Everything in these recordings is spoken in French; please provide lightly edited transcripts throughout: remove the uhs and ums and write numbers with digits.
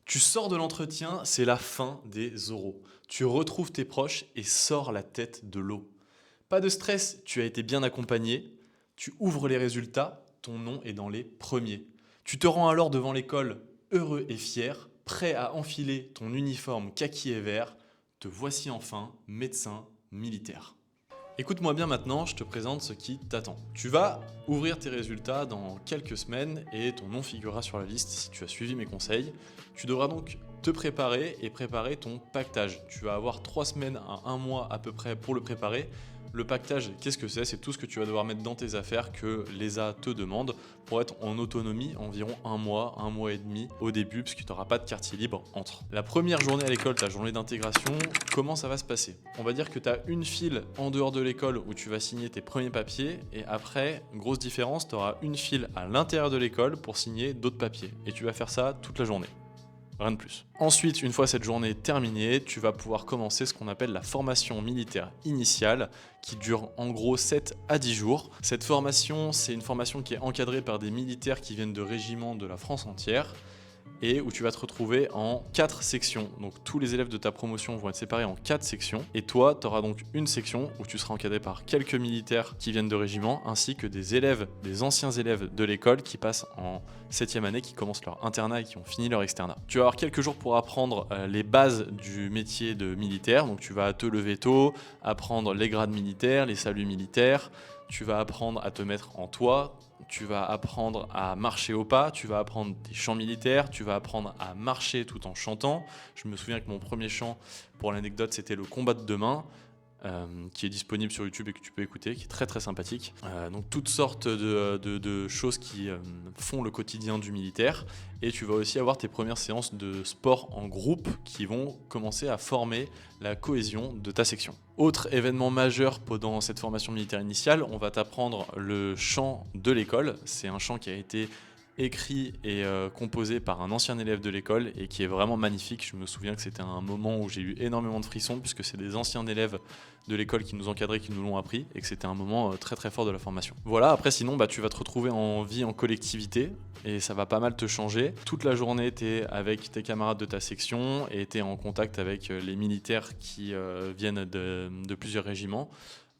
Tu sors de l'entretien, c'est la fin des oraux. Tu retrouves tes proches et sors la tête de l'eau. Pas de stress, tu as été bien accompagné. Tu ouvres les résultats, ton nom est dans les premiers. Tu te rends alors devant l'école, heureux et fier, prêt à enfiler ton uniforme kaki et vert. Te voici enfin médecin militaire. Écoute-moi bien maintenant, je te présente ce qui t'attend. Tu vas ouvrir tes résultats dans quelques semaines et ton nom figurera sur la liste si tu as suivi mes conseils. Tu devras donc te préparer et préparer ton pactage. Tu vas avoir 3 semaines à 1 mois à peu près pour le préparer. Le pactage, qu'est-ce que c'est? C'est tout ce que tu vas devoir mettre dans tes affaires que l'ESA te demande pour être en autonomie environ 1 mois et demi au début, parce que tu n'auras pas de quartier libre entre. La première journée à l'école, ta journée d'intégration, comment ça va se passer? On va dire que tu as une file en dehors de l'école où tu vas signer tes premiers papiers, et après, grosse différence, tu auras une file à l'intérieur de l'école pour signer d'autres papiers. Et tu vas faire ça toute la journée. Rien de plus. Ensuite, une fois cette journée terminée, tu vas pouvoir commencer ce qu'on appelle la formation militaire initiale qui dure en gros 7 à 10 jours. Cette formation, c'est une formation qui est encadrée par des militaires qui viennent de régiments de la France entière et où tu vas te retrouver en 4 sections. Donc tous les élèves de ta promotion vont être séparés en 4 sections et toi, tu auras donc une section où tu seras encadré par quelques militaires qui viennent de régiments ainsi que des élèves, des anciens élèves de l'école qui passent en 7e année, qui commencent leur internat et qui ont fini leur externat. Tu vas avoir quelques jours pour apprendre les bases du métier de militaire. Donc tu vas te lever tôt, apprendre les grades militaires, les saluts militaires. Tu vas apprendre à te mettre en toi, tu vas apprendre à marcher au pas, tu vas apprendre des chants militaires, tu vas apprendre à marcher tout en chantant. Je me souviens que mon premier chant, pour l'anecdote, c'était le combat de demain, qui est disponible sur YouTube et que tu peux écouter, qui est très très sympathique. Donc toutes sortes de choses qui font le quotidien du militaire. Et tu vas aussi avoir tes premières séances de sport en groupe qui vont commencer à former la cohésion de ta section. Autre événement majeur pendant cette formation militaire initiale, on va t'apprendre le chant de l'école. C'est un chant qui a été écrit et composé par un ancien élève de l'école et qui est vraiment magnifique. Je me souviens que c'était un moment où j'ai eu énormément de frissons puisque c'est des anciens élèves de l'école qui nous encadraient, qui nous l'ont appris et que c'était un moment très très fort de la formation. Voilà, après sinon tu vas te retrouver en vie en collectivité et ça va pas mal te changer. Toute la journée tu es avec tes camarades de ta section et tu es en contact avec les militaires qui viennent de plusieurs régiments.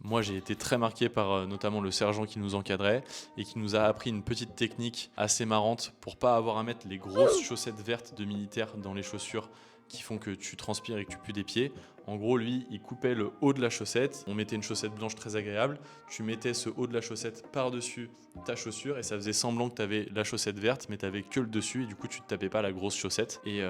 Moi, j'ai été très marqué par notamment le sergent qui nous encadrait et qui nous a appris une petite technique assez marrante pour pas avoir à mettre les grosses chaussettes vertes de militaire dans les chaussures qui font que tu transpires et que tu pues des pieds. En gros, lui, il coupait le haut de la chaussette. On mettait une chaussette blanche très agréable. Tu mettais ce haut de la chaussette par-dessus ta chaussure et ça faisait semblant que tu avais la chaussette verte, mais tu avais que le dessus et du coup, tu te tapais pas la grosse chaussette et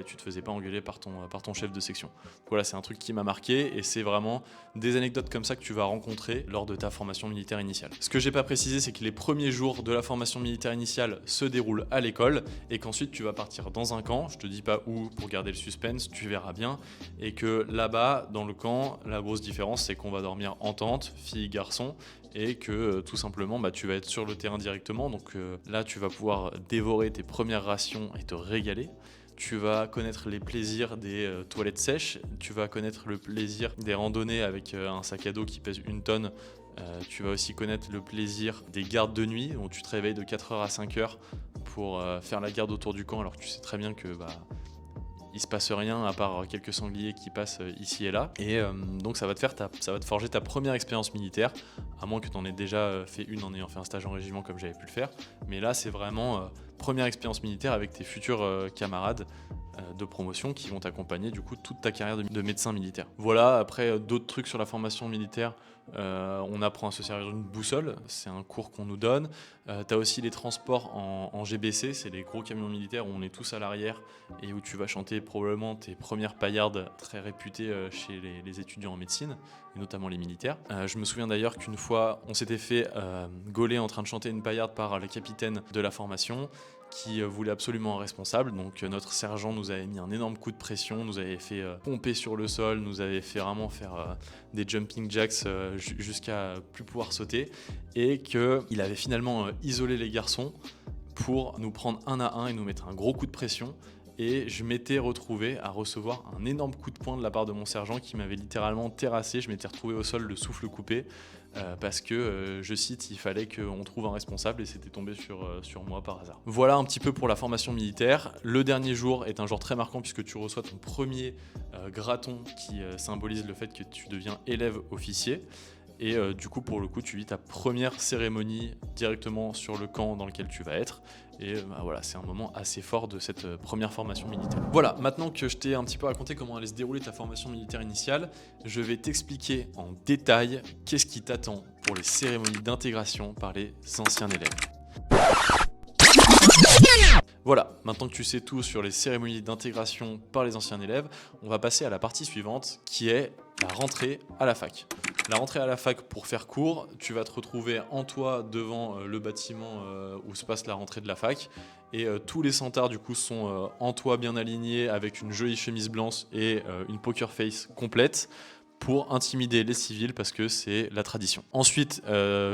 tu te faisais pas engueuler par ton chef de section. Voilà, c'est un truc qui m'a marqué et c'est vraiment des anecdotes comme ça que tu vas rencontrer lors de ta formation militaire initiale. Ce que j'ai pas précisé, c'est que les premiers jours de la formation militaire initiale se déroulent à l'école et qu'ensuite tu vas partir dans un camp. Je te dis pas où pour garder le suspense, tu verras bien. Et que là-bas, dans le camp, la grosse différence, c'est qu'on va dormir en tente, filles, garçons, et que tout simplement, tu vas être sur le terrain directement. Donc là, tu vas pouvoir dévorer tes premières rations et te régaler. Tu vas connaître les plaisirs des toilettes sèches, tu vas connaître le plaisir des randonnées avec un sac à dos qui pèse 1 tonne. Tu vas aussi connaître le plaisir des gardes de nuit, où tu te réveilles de 4h à 5h pour faire la garde autour du camp, alors que tu sais très bien que il se passe rien à part quelques sangliers qui passent ici et là. Et donc ça va te forger ta première expérience militaire, à moins que tu en aies déjà fait une en ayant fait un stage en régiment comme j'avais pu le faire. Mais là, c'est vraiment première expérience militaire avec tes futurs camarades de promotion qui vont t'accompagner du coup toute ta carrière de médecin militaire. Voilà, après d'autres trucs sur la formation militaire, on apprend à se servir d'une boussole, c'est un cours qu'on nous donne. Tu as aussi les transports en GBC, c'est les gros camions militaires où on est tous à l'arrière et où tu vas chanter probablement tes premières paillardes très réputées chez les étudiants en médecine, et notamment les militaires. Je me souviens d'ailleurs qu'une fois on s'était fait gauler en train de chanter une paillarde par le capitaine de la formation qui voulait absolument un responsable. Donc notre sergent nous avait mis un énorme coup de pression, nous avait fait pomper sur le sol, nous avait fait vraiment faire des jumping jacks jusqu'à plus pouvoir sauter, et qu'il avait finalement isolé les garçons pour nous prendre un à un et nous mettre un gros coup de pression. Et je m'étais retrouvé à recevoir un énorme coup de poing de la part de mon sergent qui m'avait littéralement terrassé. Je m'étais retrouvé au sol, le souffle coupé. parce que, je cite, il fallait qu'on trouve un responsable et c'était tombé sur moi par hasard. Voilà un petit peu pour la formation militaire. Le dernier jour est un jour très marquant puisque tu reçois ton premier graton qui symbolise le fait que tu deviens élève officier. Et du coup, pour le coup, tu vis ta première cérémonie directement sur le camp dans lequel tu vas être. Et voilà, c'est un moment assez fort de cette première formation militaire. Voilà, maintenant que je t'ai un petit peu raconté comment allait se dérouler ta formation militaire initiale, je vais t'expliquer en détail qu'est-ce qui t'attend pour les cérémonies d'intégration par les anciens élèves. Voilà, maintenant que tu sais tout sur les cérémonies d'intégration par les anciens élèves, on va passer à la partie suivante qui est la rentrée à la fac. La rentrée à la fac, pour faire court, tu vas te retrouver en toi devant le bâtiment où se passe la rentrée de la fac et tous les sentards du coup sont en toi bien alignés avec une jolie chemise blanche et une poker face complète pour intimider les civils parce que c'est la tradition. Ensuite,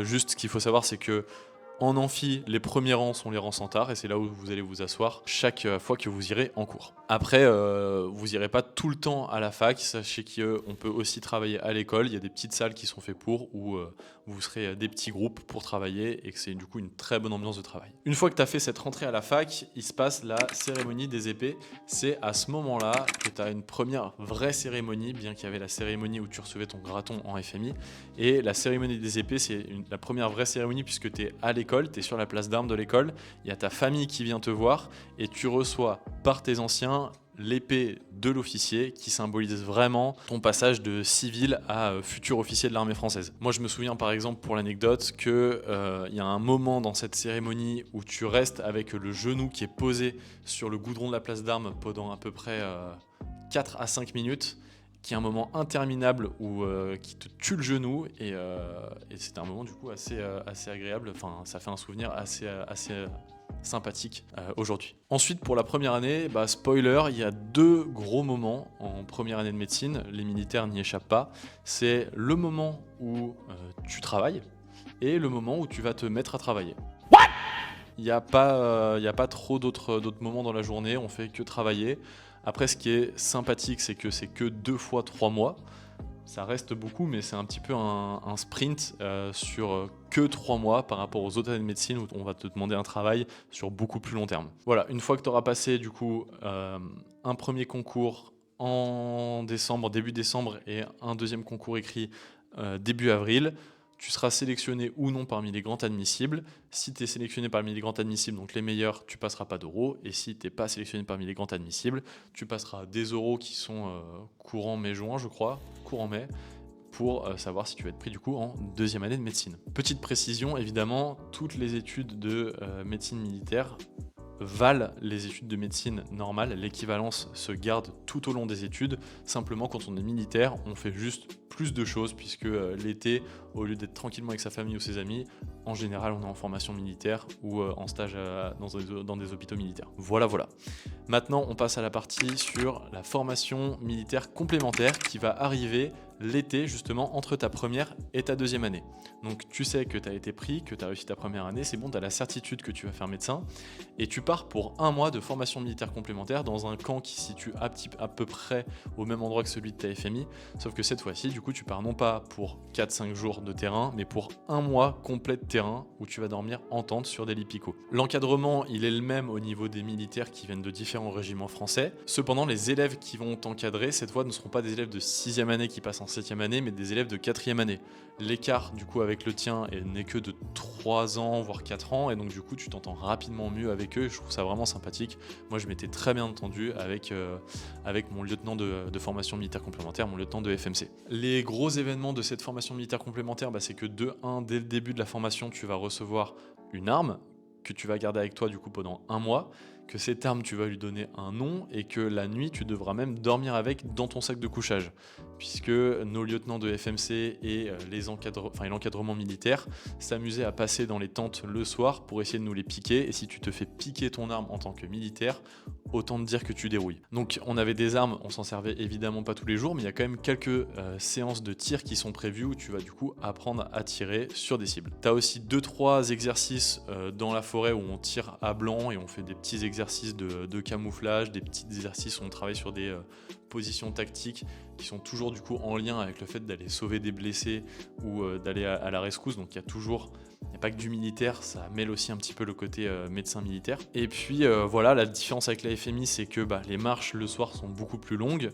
juste ce qu'il faut savoir, c'est que en amphi, les premiers rangs sont les rangs sentards et c'est là où vous allez vous asseoir chaque fois que vous irez en cours. Après, vous irez pas tout le temps à la fac, sachez qu'on peut aussi travailler à l'école, il y a des petites salles qui sont faites pour, où vous serez des petits groupes pour travailler et que c'est du coup une très bonne ambiance de travail. Une fois que tu as fait cette rentrée à la fac, il se passe la cérémonie des épées. C'est à ce moment-là que tu as une première vraie cérémonie, bien qu'il y avait la cérémonie où tu recevais ton graton en FMI. Et la cérémonie des épées, c'est la première vraie cérémonie puisque tu es à l'école, tu es sur la place d'armes de l'école, il y a ta famille qui vient te voir et tu reçois par tes anciens l'épée de l'officier qui symbolise vraiment ton passage de civil à futur officier de l'armée française. Moi je me souviens par exemple pour l'anecdote que y a un moment dans cette cérémonie où tu restes avec le genou qui est posé sur le goudron de la place d'armes pendant à peu près 4 à 5 minutes, qui est un moment interminable où qui te tue le genou et c'est un moment du coup assez agréable, enfin ça fait un souvenir assez sympathique aujourd'hui. Ensuite pour la première année, spoiler, il y a 2 gros moments en première année de médecine, les militaires n'y échappent pas, c'est le moment où tu travailles et le moment où tu vas te mettre à travailler. Il n'y a pas trop d'autres moments dans la journée, on fait que travailler. Après, ce qui est sympathique, c'est que c'est que 2 fois 3 mois. Ça reste beaucoup, mais c'est un petit peu un sprint sur que 3 mois par rapport aux autres années de médecine où on va te demander un travail sur beaucoup plus long terme. Voilà, une fois que tu auras passé du coup un premier concours en décembre, début décembre, et un deuxième concours écrit début avril, tu seras sélectionné ou non parmi les grands admissibles. Si tu es sélectionné parmi les grands admissibles, donc les meilleurs, tu passeras pas d'oraux. Et si tu n'es pas sélectionné parmi les grands admissibles, tu passeras des oraux qui sont courant mai-juin, je crois, courant mai, pour savoir si tu vas être pris du coup en deuxième année de médecine. Petite précision, évidemment, toutes les études de médecine militaire valent les études de médecine normales. L'équivalence se garde tout au long des études. Simplement, quand on est militaire, on fait juste plus de choses puisque l'été, au lieu d'être tranquillement avec sa famille ou ses amis, en général, on est en formation militaire ou en stage dans des hôpitaux militaires. Voilà. Maintenant, on passe à la partie sur la formation militaire complémentaire qui va arriver l'été, justement, entre ta première et ta deuxième année. Donc, tu sais que tu as été pris, que tu as réussi ta première année, c'est bon, tu as la certitude que tu vas faire médecin, et tu pars pour 1 mois de formation militaire complémentaire dans un camp qui se situe à peu près au même endroit que celui de ta FMI, sauf que cette fois-ci, du coup, tu pars non pas pour 4-5 jours de terrain, mais pour 1 mois complet de terrain où tu vas dormir en tente sur des lits picots. L'encadrement, il est le même au niveau des militaires qui viennent de différents régiments français. Cependant, les élèves qui vont t'encadrer, cette fois, ne seront pas des élèves de 6e année qui passent en 7e année, mais des élèves de 4e année. L'écart, du coup, avec le tien n'est que de 3 ans, voire 4 ans, et donc, du coup, tu t'entends rapidement mieux avec eux, et je trouve ça vraiment sympathique. Moi, je m'étais très bien entendu avec mon lieutenant de formation militaire complémentaire, mon lieutenant de FMC. Les gros événements de cette formation militaire complémentaire, c'est que dès le début de la formation, tu vas recevoir une arme que tu vas garder avec toi du coup pendant 1 mois, que cette arme tu vas lui donner un nom et que la nuit tu devras même dormir avec dans ton sac de couchage, puisque nos lieutenants de FMC et l'encadrement militaire s'amusaient à passer dans les tentes le soir pour essayer de nous les piquer, et si tu te fais piquer ton arme en tant que militaire, autant te dire que tu dérouilles. Donc on avait des armes, on s'en servait évidemment pas tous les jours, mais il y a quand même quelques séances de tir qui sont prévues où tu vas du coup apprendre à tirer sur des cibles. Tu as aussi 2-3 exercices dans la forêt où on tire à blanc et on fait des petits exercices exercices de camouflage, des petits exercices où on travaille sur des positions tactiques qui sont toujours du coup en lien avec le fait d'aller sauver des blessés ou d'aller à la rescousse. Donc il n'y a pas que du militaire, ça mêle aussi un petit peu le côté médecin militaire. Et puis voilà, la différence avec la FMI, c'est que les marches le soir sont beaucoup plus longues,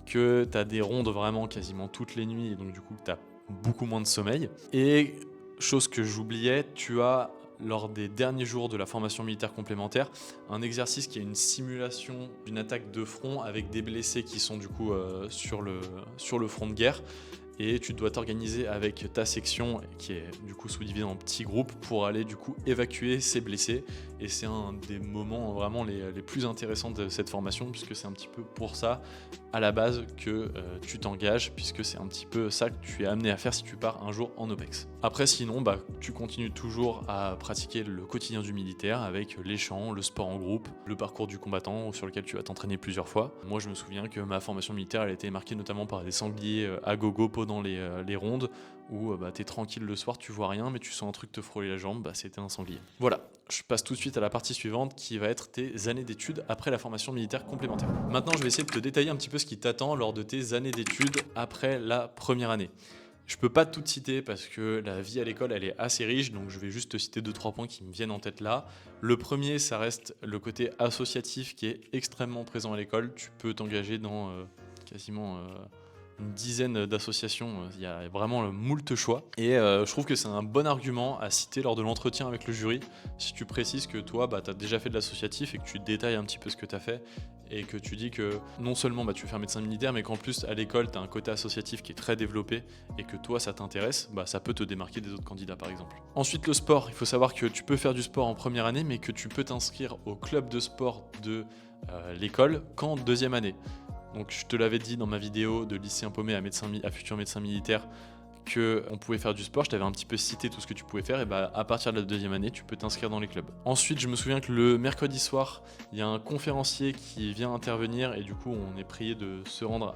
que tu as des rondes vraiment quasiment toutes les nuits, et donc du coup tu as beaucoup moins de sommeil. Et chose que j'oubliais, tu as lors des derniers jours de la formation militaire complémentaire, un exercice qui est une simulation d'une attaque de front avec des blessés qui sont du coup sur le front de guerre. Et tu dois t'organiser avec ta section qui est du coup sous-divisée en petits groupes pour aller du coup évacuer ces blessés. Et c'est un des moments vraiment les plus intéressants de cette formation, puisque c'est un petit peu pour ça à la base que tu t'engages, puisque c'est un petit peu ça que tu es amené à faire si tu pars un jour en OPEX. Après sinon, tu continues toujours à pratiquer le quotidien du militaire avec les chants, le sport en groupe, le parcours du combattant sur lequel tu vas t'entraîner plusieurs fois. Moi je me souviens que ma formation militaire elle a été marquée notamment par des sangliers à gogo pendant les rondes où t'es tranquille le soir, tu vois rien mais tu sens un truc te frôler la jambe, c'était un sanglier. Voilà, je passe tout de suite à la partie suivante qui va être tes années d'études après la formation militaire complémentaire. Maintenant je vais essayer de te détailler un petit peu ce qui t'attend lors de tes années d'études après la première année. Je peux pas tout citer parce que la vie à l'école elle est assez riche, donc je vais juste te citer 2-3 points qui me viennent en tête là. Le premier, ça reste le côté associatif qui est extrêmement présent à l'école. Tu peux t'engager dans quasiment une dizaine d'associations, il y a vraiment moult choix. Et je trouve que c'est un bon argument à citer lors de l'entretien avec le jury, si tu précises que toi, tu as déjà fait de l'associatif et que tu détailles un petit peu ce que tu as fait, et que tu dis que non seulement tu veux faire médecin militaire, mais qu'en plus à l'école, tu as un côté associatif qui est très développé, et que toi, ça t'intéresse, ça peut te démarquer des autres candidats par exemple. Ensuite, le sport, il faut savoir que tu peux faire du sport en première année, mais que tu peux t'inscrire au club de sport de l'école qu'en deuxième année. Donc je te l'avais dit dans ma vidéo de lycéen paumé à futur médecin militaire qu'on pouvait faire du sport, je t'avais un petit peu cité tout ce que tu pouvais faire, et à partir de la deuxième année, tu peux t'inscrire dans les clubs. Ensuite, je me souviens que le mercredi soir, il y a un conférencier qui vient intervenir, et du coup, on est prié de se rendre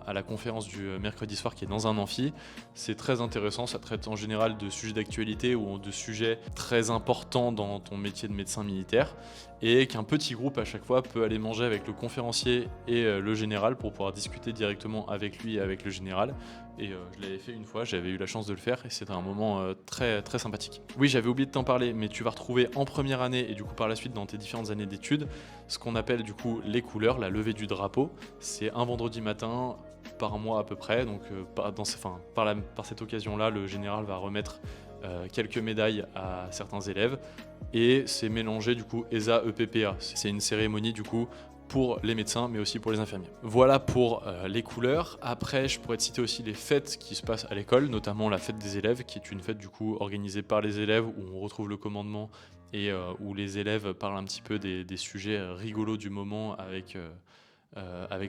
à la conférence du mercredi soir qui est dans un amphi. C'est très intéressant, ça traite en général de sujets d'actualité ou de sujets très importants dans ton métier de médecin militaire, et qu'un petit groupe à chaque fois peut aller manger avec le conférencier et le général pour pouvoir discuter directement avec lui et avec le général. Et je l'avais fait une fois, j'avais eu la chance de le faire et c'était un moment très, très sympathique. Oui, j'avais oublié de t'en parler, mais tu vas retrouver en première année et du coup par la suite dans tes différentes années d'études ce qu'on appelle du coup les couleurs, la levée du drapeau. C'est un vendredi matin par mois à peu près, donc par cette occasion-là, le général va remettre quelques médailles à certains élèves et c'est mélangé du coup ESA EPPA. C'est une cérémonie du coup pour les médecins mais aussi pour les infirmiers. Voilà pour les couleurs. Après je pourrais te citer aussi les fêtes qui se passent à l'école, notamment la fête des élèves qui est une fête du coup organisée par les élèves où on retrouve le commandement et où les élèves parlent un petit peu des sujets rigolos du moment avec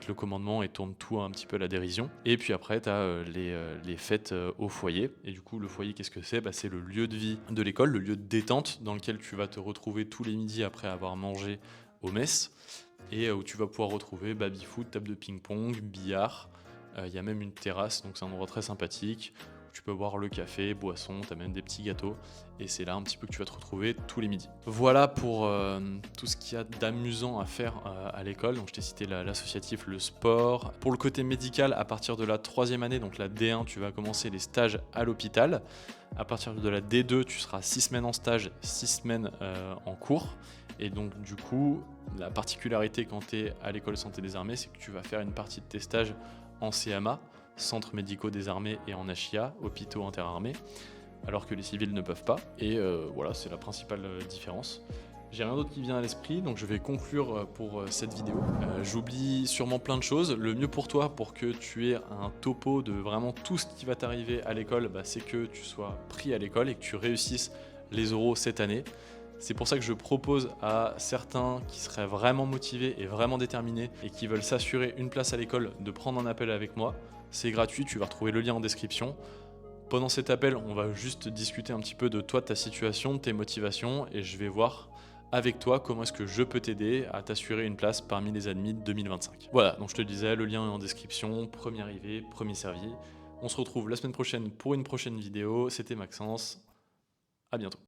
le commandement et tourne tout un petit peu à la dérision. Et puis après, tu as les fêtes au foyer. Et du coup, le foyer, qu'est-ce que c'est ? C'est le lieu de vie de l'école, le lieu de détente dans lequel tu vas te retrouver tous les midis après avoir mangé au mess et où tu vas pouvoir retrouver baby-foot, table de ping-pong, billard. Il y a même une terrasse, donc c'est un endroit très sympathique. Tu peux boire le café, boisson, tu as même des petits gâteaux. Et c'est là un petit peu que tu vas te retrouver tous les midis. Voilà pour tout ce qu'il y a d'amusant à faire à l'école. Donc je t'ai cité l'associatif, le sport. Pour le côté médical, à partir de la 3e année, donc la D1, tu vas commencer les stages à l'hôpital. À partir de la D2, tu seras 6 semaines en stage, 6 semaines en cours. Et donc du coup, la particularité quand tu es à l'école santé des armées, c'est que tu vas faire une partie de tes stages en CMA, centres médicaux des armées, et en HIA, hôpitaux interarmés, alors que les civils ne peuvent pas. Et voilà, c'est la principale différence. J'ai rien d'autre qui vient à l'esprit, donc je vais conclure pour cette vidéo. J'oublie sûrement plein de choses. Le mieux pour toi, pour que tu aies un topo de vraiment tout ce qui va t'arriver à l'école, c'est que tu sois pris à l'école et que tu réussisses les oraux cette année. C'est pour ça que je propose à certains qui seraient vraiment motivés et vraiment déterminés et qui veulent s'assurer une place à l'école de prendre un appel avec moi. C'est gratuit, tu vas retrouver le lien en description. Pendant cet appel, on va juste discuter un petit peu de toi, de ta situation, de tes motivations, et je vais voir avec toi comment est-ce que je peux t'aider à t'assurer une place parmi les admis 2025. Voilà, donc je te le disais, le lien est en description, premier arrivé, premier servi. On se retrouve la semaine prochaine pour une prochaine vidéo. C'était Maxence, à bientôt.